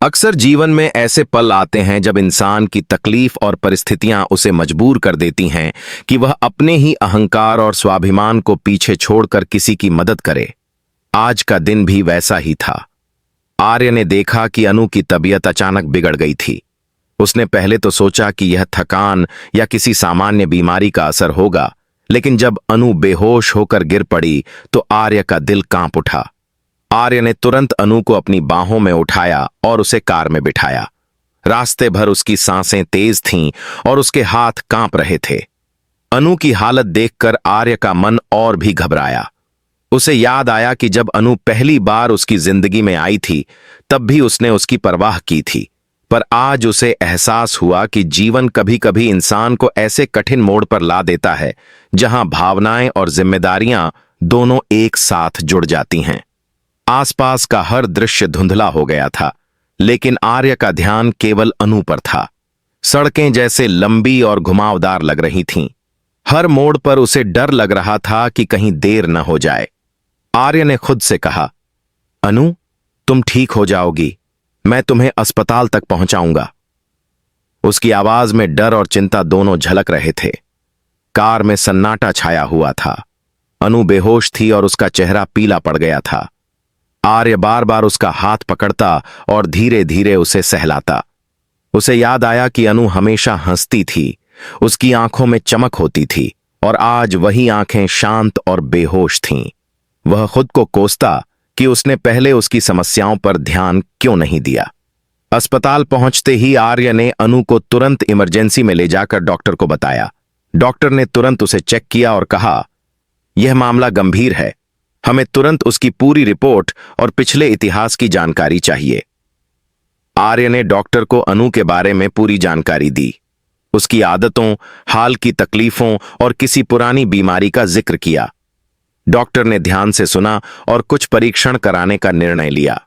अक्सर जीवन में ऐसे पल आते हैं जब इंसान की तकलीफ और परिस्थितियां उसे मजबूर कर देती हैं कि वह अपने ही अहंकार और स्वाभिमान को पीछे छोड़कर किसी की मदद करे। आज का दिन भी वैसा ही था। आर्य ने देखा कि अनु की तबीयत अचानक बिगड़ गई थी। उसने पहले तो सोचा कि यह थकान या किसी सामान्य बीमारी का असर होगा, लेकिन जब अनु बेहोश होकर गिर पड़ी तो आर्य का दिल कांप उठा। आर्य ने तुरंत अनु को अपनी बाहों में उठाया और उसे कार में बिठाया। रास्ते भर उसकी सांसें तेज थीं और उसके हाथ कांप रहे थे। अनु की हालत देखकर आर्य का मन और भी घबराया। उसे याद आया कि जब अनु पहली बार उसकी जिंदगी में आई थी तब भी उसने उसकी परवाह की थी, पर आज उसे एहसास हुआ कि जीवन कभी कभी इंसान को ऐसे कठिन मोड़ पर ला देता है जहां भावनाएं और जिम्मेदारियां दोनों एक साथ जुड़ जाती हैं। आसपास का हर दृश्य धुंधला हो गया था, लेकिन आर्य का ध्यान केवल अनु पर था। सड़कें जैसे लंबी और घुमावदार लग रही थीं। हर मोड़ पर उसे डर लग रहा था कि कहीं देर न हो जाए। आर्य ने खुद से कहा, अनु, तुम ठीक हो जाओगी, मैं तुम्हें अस्पताल तक पहुंचाऊंगा। उसकी आवाज में डर और चिंता दोनों झलक रहे थे। कार में सन्नाटा छाया हुआ था। अनु बेहोश थी और उसका चेहरा पीला पड़ गया था। आर्य बार बार उसका हाथ पकड़ता और धीरे धीरे उसे सहलाता। उसे याद आया कि अनु हमेशा हंसती थी, उसकी आंखों में चमक होती थी, और आज वही आंखें शांत और बेहोश थीं। वह खुद को कोसता कि उसने पहले उसकी समस्याओं पर ध्यान क्यों नहीं दिया। अस्पताल पहुंचते ही आर्य ने अनु को तुरंत इमरजेंसी में ले जाकर डॉक्टर को बताया। डॉक्टर ने तुरंत उसे चेक किया और कहा, यह मामला गंभीर है, हमें तुरंत उसकी पूरी रिपोर्ट और पिछले इतिहास की जानकारी चाहिए। आर्य ने डॉक्टर को अनु के बारे में पूरी जानकारी दी। उसकी आदतों, हाल की तकलीफों और किसी पुरानी बीमारी का जिक्र किया। डॉक्टर ने ध्यान से सुना और कुछ परीक्षण कराने का निर्णय लिया।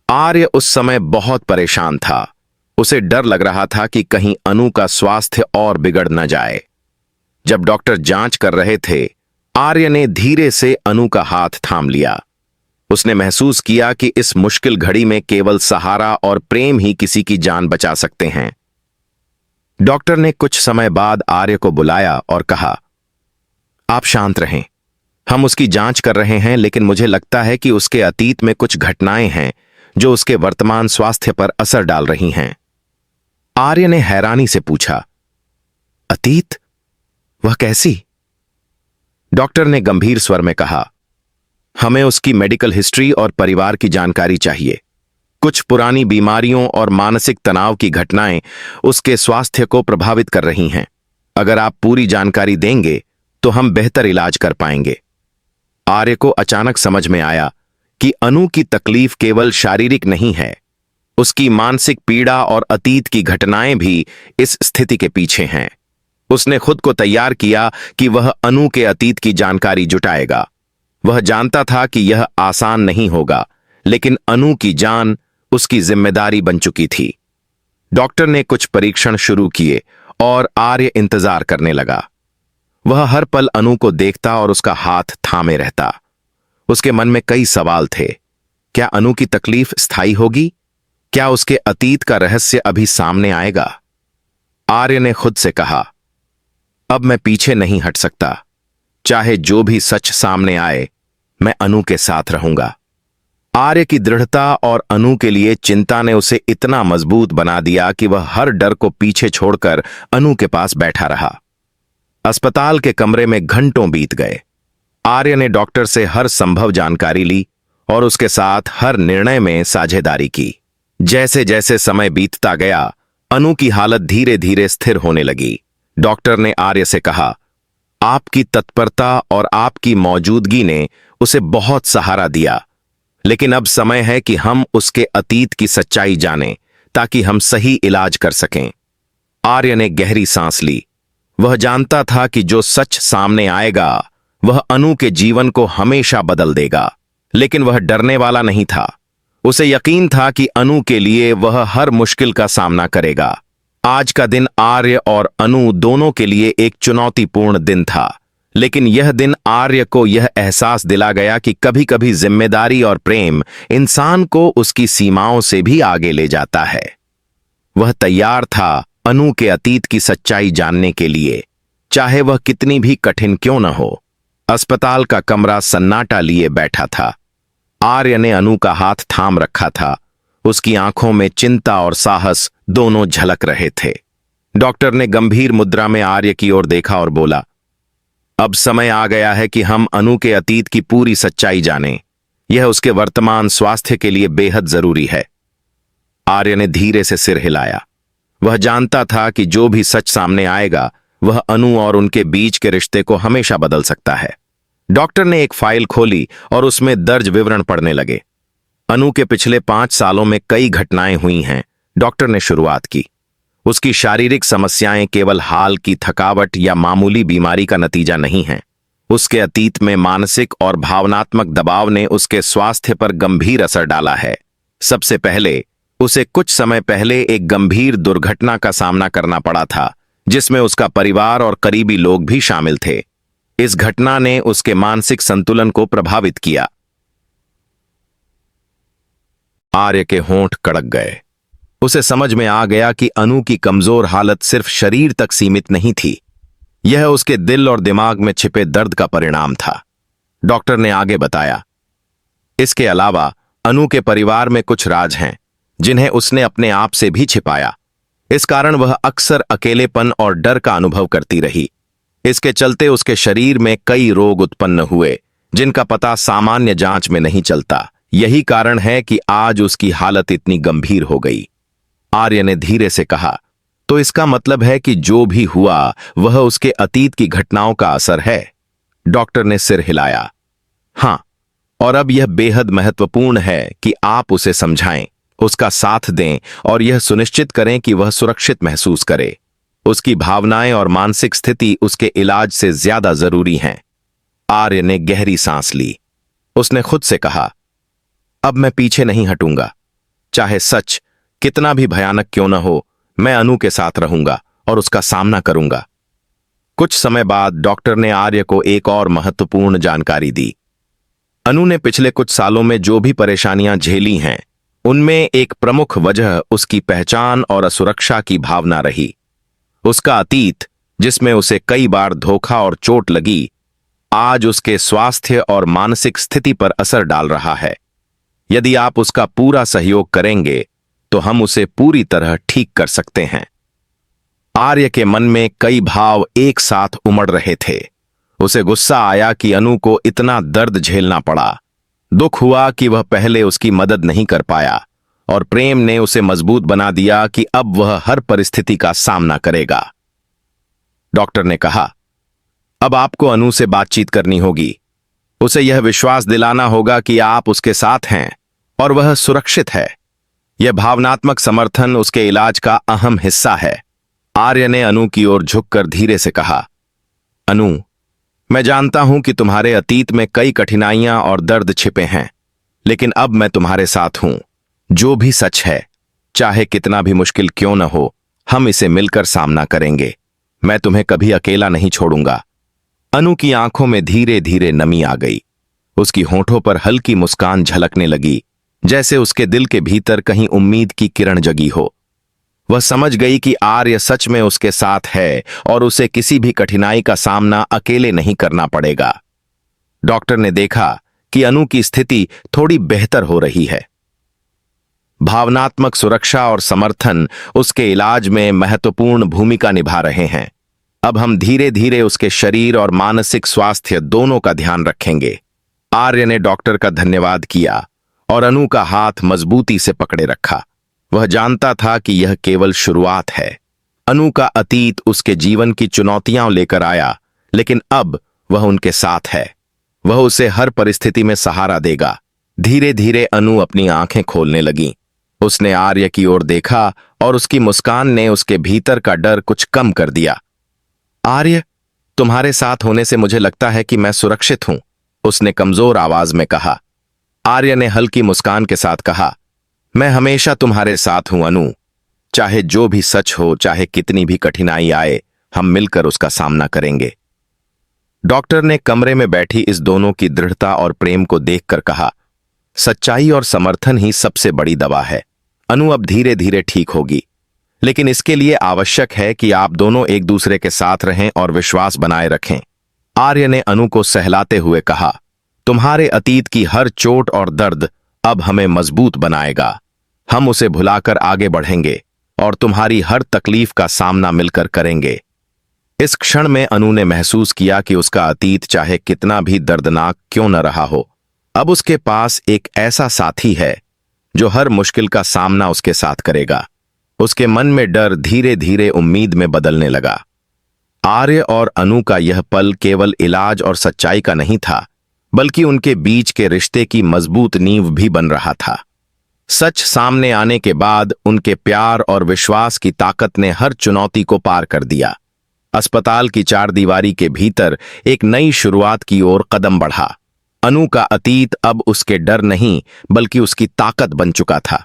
आर्य उस समय बहुत परेशान था। उसे डर लग रहा था कि कहीं अनु का स्वास्थ्य और बिगड़ न जाए। जब डॉक्टर जांच कर रहे थे, आर्य ने धीरे से अनु का हाथ थाम लिया। उसने महसूस किया कि इस मुश्किल घड़ी में केवल सहारा और प्रेम ही किसी की जान बचा सकते हैं। डॉक्टर ने कुछ समय बाद आर्य को बुलाया और कहा, आप शांत रहें, हम उसकी जांच कर रहे हैं, लेकिन मुझे लगता है कि उसके अतीत में कुछ घटनाएं हैं जो उसके वर्तमान स्वास्थ्य पर असर डाल रही हैं। आर्य ने हैरानी से पूछा, अतीत? वह कैसी? डॉक्टर ने गंभीर स्वर में कहा, हमें उसकी मेडिकल हिस्ट्री और परिवार की जानकारी चाहिए। कुछ पुरानी बीमारियों और मानसिक तनाव की घटनाएं उसके स्वास्थ्य को प्रभावित कर रही हैं। अगर आप पूरी जानकारी देंगे तो हम बेहतर इलाज कर पाएंगे। आर्य को अचानक समझ में आया कि अनु की तकलीफ केवल शारीरिक नहीं है, उसकी मानसिक पीड़ा और अतीत की घटनाएं भी इस स्थिति के पीछे हैं। उसने खुद को तैयार किया कि वह अनु के अतीत की जानकारी जुटाएगा। वह जानता था कि यह आसान नहीं होगा, लेकिन अनु की जान उसकी जिम्मेदारी बन चुकी थी। डॉक्टर ने कुछ परीक्षण शुरू किए और आर्य इंतजार करने लगा। वह हर पल अनु को देखता और उसका हाथ थामे रहता। उसके मन में कई सवाल थे। क्या अनु की तकलीफ स्थायी होगी? क्या उसके अतीत का रहस्य अभी सामने आएगा? आर्य ने खुद से कहा, अब मैं पीछे नहीं हट सकता। चाहे जो भी सच सामने आए, मैं अनु के साथ रहूंगा। आर्य की दृढ़ता और अनु के लिए चिंता ने उसे इतना मजबूत बना दिया कि वह हर डर को पीछे छोड़कर अनु के पास बैठा रहा। अस्पताल के कमरे में घंटों बीत गए। आर्य ने डॉक्टर से हर संभव जानकारी ली और उसके साथ हर निर्णय में साझेदारी की। जैसे जैसे समय बीतता गया, अनु की हालत धीरे धीरे स्थिर होने लगी। डॉक्टर ने आर्य से कहा, आपकी तत्परता और आपकी मौजूदगी ने उसे बहुत सहारा दिया, लेकिन अब समय है कि हम उसके अतीत की सच्चाई जानें ताकि हम सही इलाज कर सकें। आर्य ने गहरी सांस ली। वह जानता था कि जो सच सामने आएगा वह अनु के जीवन को हमेशा बदल देगा, लेकिन वह डरने वाला नहीं था। उसे यकीन था कि अनु के लिए वह हर मुश्किल का सामना करेगा। आज का दिन आर्य और अनु दोनों के लिए एक चुनौतीपूर्ण दिन था, लेकिन यह दिन आर्य को यह एहसास दिला गया कि कभी कभी जिम्मेदारी और प्रेम इंसान को उसकी सीमाओं से भी आगे ले जाता है। वह तैयार था अनु के अतीत की सच्चाई जानने के लिए, चाहे वह कितनी भी कठिन क्यों न हो। अस्पताल का कमरा सन्नाटा लिए बैठा था। आर्य ने अनु का हाथ थाम रखा था। उसकी आंखों में चिंता और साहस दोनों झलक रहे थे। डॉक्टर ने गंभीर मुद्रा में आर्य की ओर देखा और बोला, अब समय आ गया है कि हम अनु के अतीत की पूरी सच्चाई जानें। यह उसके वर्तमान स्वास्थ्य के लिए बेहद जरूरी है। आर्य ने धीरे से सिर हिलाया। वह जानता था कि जो भी सच सामने आएगा वह अनु और उनके बीच के रिश्ते को हमेशा बदल सकता है। डॉक्टर ने एक फाइल खोली और उसमें दर्ज विवरण पढ़ने लगे। अनु के पिछले 5 सालों में कई घटनाएं हुई हैं, डॉक्टर ने शुरुआत की। उसकी शारीरिक समस्याएं केवल हाल की थकावट या मामूली बीमारी का नतीजा नहीं हैं। उसके अतीत में मानसिक और भावनात्मक दबाव ने उसके स्वास्थ्य पर गंभीर असर डाला है। सबसे पहले उसे कुछ समय पहले एक गंभीर दुर्घटना का सामना करना पड़ा था, जिसमें उसका परिवार और करीबी लोग भी शामिल थे। इस घटना ने उसके मानसिक संतुलन को प्रभावित किया। आर्य के होंठ कड़क गए। उसे समझ में आ गया कि अनु की कमजोर हालत सिर्फ शरीर तक सीमित नहीं थी, यह उसके दिल और दिमाग में छिपे दर्द का परिणाम था। डॉक्टर ने आगे बताया, इसके अलावा अनु के परिवार में कुछ राज हैं जिन्हें उसने अपने आप से भी छिपाया। इस कारण वह अक्सर अकेलेपन और डर का अनुभव करती रही। इसके चलते उसके शरीर में कई रोग उत्पन्न हुए जिनका पता सामान्य जांच में नहीं चलता। यही कारण है कि आज उसकी हालत इतनी गंभीर हो गई। आर्य ने धीरे से कहा, तो इसका मतलब है कि जो भी हुआ वह उसके अतीत की घटनाओं का असर है? डॉक्टर ने सिर हिलाया। हां, और अब यह बेहद महत्वपूर्ण है कि आप उसे समझाएं, उसका साथ दें और यह सुनिश्चित करें कि वह सुरक्षित महसूस करे। उसकी भावनाएं और मानसिक स्थिति उसके इलाज से ज्यादा जरूरी हैं। आर्य ने गहरी सांस ली। उसने खुद से कहा, अब मैं पीछे नहीं हटूंगा। चाहे सच कितना भी भयानक क्यों न हो, मैं अनु के साथ रहूंगा और उसका सामना करूंगा। कुछ समय बाद डॉक्टर ने आर्य को एक और महत्वपूर्ण जानकारी दी। अनु ने पिछले कुछ सालों में जो भी परेशानियां झेली हैं, उनमें एक प्रमुख वजह उसकी पहचान और असुरक्षा की भावना रही। उसका अतीत, जिसमें उसे कई बार धोखा और चोट लगी, आज उसके स्वास्थ्य और मानसिक स्थिति पर असर डाल रहा है। यदि आप उसका पूरा सहयोग करेंगे तो हम उसे पूरी तरह ठीक कर सकते हैं। आर्य के मन में कई भाव एक साथ उमड़ रहे थे। उसे गुस्सा आया कि अनु को इतना दर्द झेलना पड़ा। दुख हुआ कि वह पहले उसकी मदद नहीं कर पाया, और प्रेम ने उसे मजबूत बना दिया कि अब वह हर परिस्थिति का सामना करेगा। डॉक्टर ने कहा, अब आपको अनु से बातचीत करनी होगी। उसे यह विश्वास दिलाना होगा कि आप उसके साथ हैं और वह सुरक्षित है। यह भावनात्मक समर्थन उसके इलाज का अहम हिस्सा है। आर्य ने अनु की ओर झुककर धीरे से कहा, अनु, मैं जानता हूं कि तुम्हारे अतीत में कई कठिनाइयां और दर्द छिपे हैं, लेकिन अब मैं तुम्हारे साथ हूं। जो भी सच है, चाहे कितना भी मुश्किल क्यों न हो, हम इसे मिलकर सामना करेंगे। मैं तुम्हें कभी अकेला नहीं छोड़ूंगा। अनु की आंखों में धीरे धीरे नमी आ गई। उसकी होंठों पर हल्की मुस्कान झलकने लगी, जैसे उसके दिल के भीतर कहीं उम्मीद की किरण जगी हो। वह समझ गई कि आर्य सच में उसके साथ है और उसे किसी भी कठिनाई का सामना अकेले नहीं करना पड़ेगा। डॉक्टर ने देखा कि अनु की स्थिति थोड़ी बेहतर हो रही है। भावनात्मक सुरक्षा और समर्थन उसके इलाज में महत्वपूर्ण भूमिका निभा रहे हैं। अब हम धीरे धीरे उसके शरीर और मानसिक स्वास्थ्य दोनों का ध्यान रखेंगे। आर्य ने डॉक्टर का धन्यवाद किया और अनु का हाथ मजबूती से पकड़े रखा। वह जानता था कि यह केवल शुरुआत है। अनु का अतीत उसके जीवन की चुनौतियां लेकर आया, लेकिन अब वह उनके साथ है। वह उसे हर परिस्थिति में सहारा देगा। धीरे धीरे अनु अपनी आंखें खोलने लगी। उसने आर्य की ओर देखा और उसकी मुस्कान ने उसके भीतर का डर कुछ कम कर दिया। आर्य, तुम्हारे साथ होने से मुझे लगता है कि मैं सुरक्षित हूं, उसने कमजोर आवाज में कहा। आर्य ने हल्की मुस्कान के साथ कहा, मैं हमेशा तुम्हारे साथ हूं अनु। चाहे जो भी सच हो, चाहे कितनी भी कठिनाई आए, हम मिलकर उसका सामना करेंगे। डॉक्टर ने कमरे में बैठी इस दोनों की दृढ़ता और प्रेम को देखकर कहा, सच्चाई और समर्थन ही सबसे बड़ी दवा है। अनु अब धीरे धीरे ठीक होगी, लेकिन इसके लिए आवश्यक है कि आप दोनों एक दूसरे के साथ रहें और विश्वास बनाए रखें। आर्य ने अनु को सहलाते हुए कहा, तुम्हारे अतीत की हर चोट और दर्द अब हमें मजबूत बनाएगा। हम उसे भुलाकर आगे बढ़ेंगे और तुम्हारी हर तकलीफ का सामना मिलकर करेंगे। इस क्षण में अनु ने महसूस किया कि उसका अतीत चाहे कितना भी दर्दनाक क्यों न रहा हो, अब उसके पास एक ऐसा साथी है जो हर मुश्किल का सामना उसके साथ करेगा। उसके मन में डर धीरे धीरे उम्मीद में बदलने लगा। आर्य और अनु का यह पल केवल इलाज और सच्चाई का नहीं था, बल्कि उनके बीच के रिश्ते की मजबूत नींव भी बन रहा था। सच सामने आने के बाद उनके प्यार और विश्वास की ताकत ने हर चुनौती को पार कर दिया। अस्पताल की चारदीवारी के भीतर एक नई शुरुआत की ओर कदम बढ़ा। अनु का अतीत अब उसके डर नहीं बल्कि उसकी ताकत बन चुका था,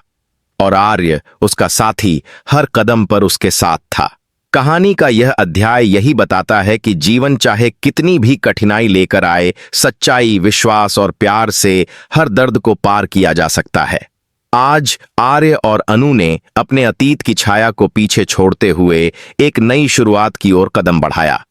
और आर्य उसका साथी हर कदम पर उसके साथ था। कहानी का यह अध्याय यही बताता है कि जीवन चाहे कितनी भी कठिनाई लेकर आए, सच्चाई, विश्वास और प्यार से हर दर्द को पार किया जा सकता है। आज आर्य और अनु ने अपने अतीत की छाया को पीछे छोड़ते हुए एक नई शुरुआत की ओर कदम बढ़ाया।